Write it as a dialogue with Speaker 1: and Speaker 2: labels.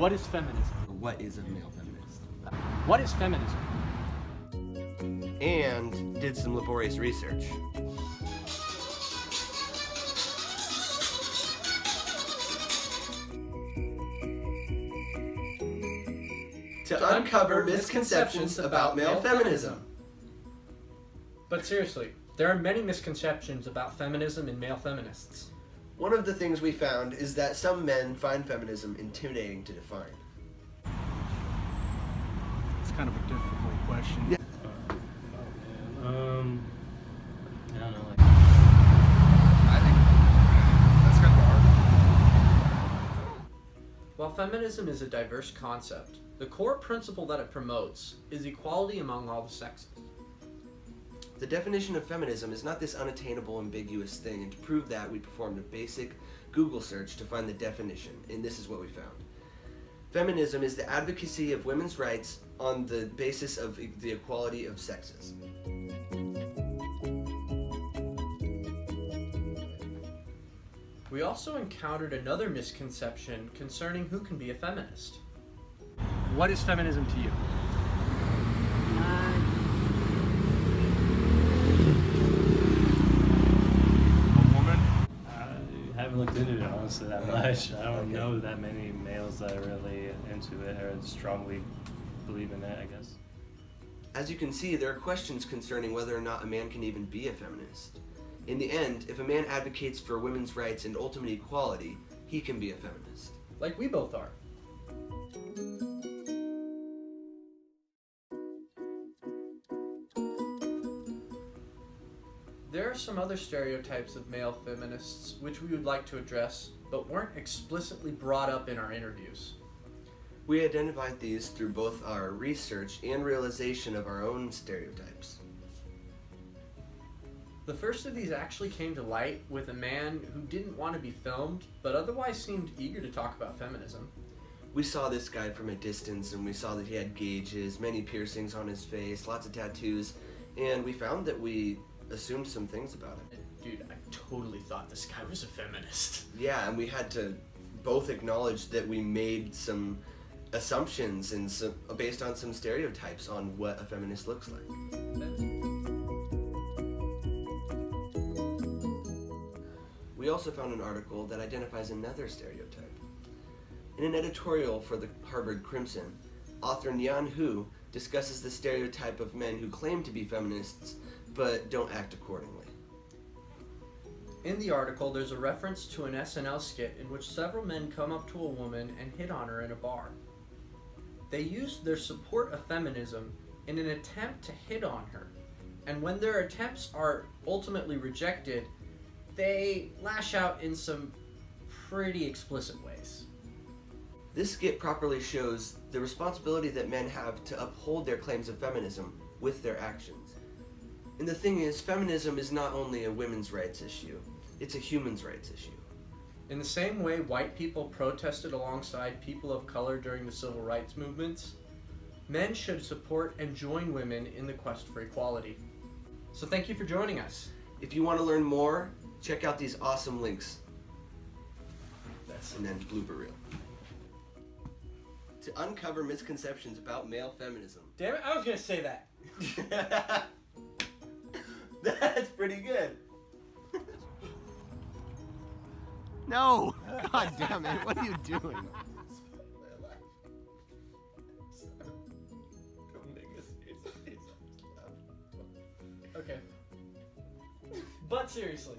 Speaker 1: What is feminism?
Speaker 2: What is a male feminist?
Speaker 1: What is feminism?
Speaker 2: And did some laborious research. To uncover misconceptions about male feminism.
Speaker 1: But seriously, there are many misconceptions about feminism and male feminists.
Speaker 2: One of the things we found is that some men find feminism intimidating to define.
Speaker 3: It's kind of a difficult question.
Speaker 2: Yeah.
Speaker 4: I don't know.
Speaker 3: I think that's kind of hard.
Speaker 1: While feminism is a diverse concept, the core principle that it promotes is equality among all the sexes.
Speaker 2: The definition of feminism is not this unattainable, ambiguous thing, and to prove that, we performed a basic Google search to find the definition, and this is what we found. Feminism is the advocacy of women's rights on the basis of the equality of sexes.
Speaker 1: We also encountered another misconception concerning who can be a feminist. What is feminism to you?
Speaker 3: A woman?
Speaker 4: I haven't looked into it honestly that much. I don't know that many males that are really into it or strongly believe in it, I guess.
Speaker 2: As you can see, there are questions concerning whether or not a man can even be a feminist. In the end, if a man advocates for women's rights and ultimate equality, he can be a feminist.
Speaker 1: Like we both are. There are some other stereotypes of male feminists which we would like to address, but weren't explicitly brought up in our interviews.
Speaker 2: We identified these through both our research and realization of our own stereotypes.
Speaker 1: The first of these actually came to light with a man who didn't want to be filmed, but otherwise seemed eager to talk about feminism.
Speaker 2: We saw this guy from a distance, and we saw that he had gauges, many piercings on his face, lots of tattoos, and we found that we assumed some things about him.
Speaker 1: Dude, I totally thought this guy was a feminist.
Speaker 2: Yeah, and we had to both acknowledge that we made some assumptions and based on some stereotypes on what a feminist looks like. We also found an article that identifies another stereotype. In an editorial for the Harvard Crimson, author Nyan Hu discusses the stereotype of men who claim to be feminists but don't act accordingly.
Speaker 1: In the article, there's a reference to an SNL skit in which several men come up to a woman and hit on her in a bar. They used their support of feminism in an attempt to hit on her, and when their attempts are ultimately rejected, they lash out in some pretty explicit ways.
Speaker 2: This skit properly shows the responsibility that men have to uphold their claims of feminism with their actions. And the thing is, feminism is not only a women's rights issue, it's a human's rights issue.
Speaker 1: In the same way white people protested alongside people of color during the civil rights movements, men should support and join women in the quest for equality. So thank you for joining us.
Speaker 2: If you want to learn more, check out these awesome links.
Speaker 1: That's
Speaker 2: And then blooper reel. To uncover misconceptions about male feminism.
Speaker 1: Damn it, I was gonna say that.
Speaker 2: That's pretty good. No! God damn it, what are you doing?
Speaker 1: Okay. But seriously.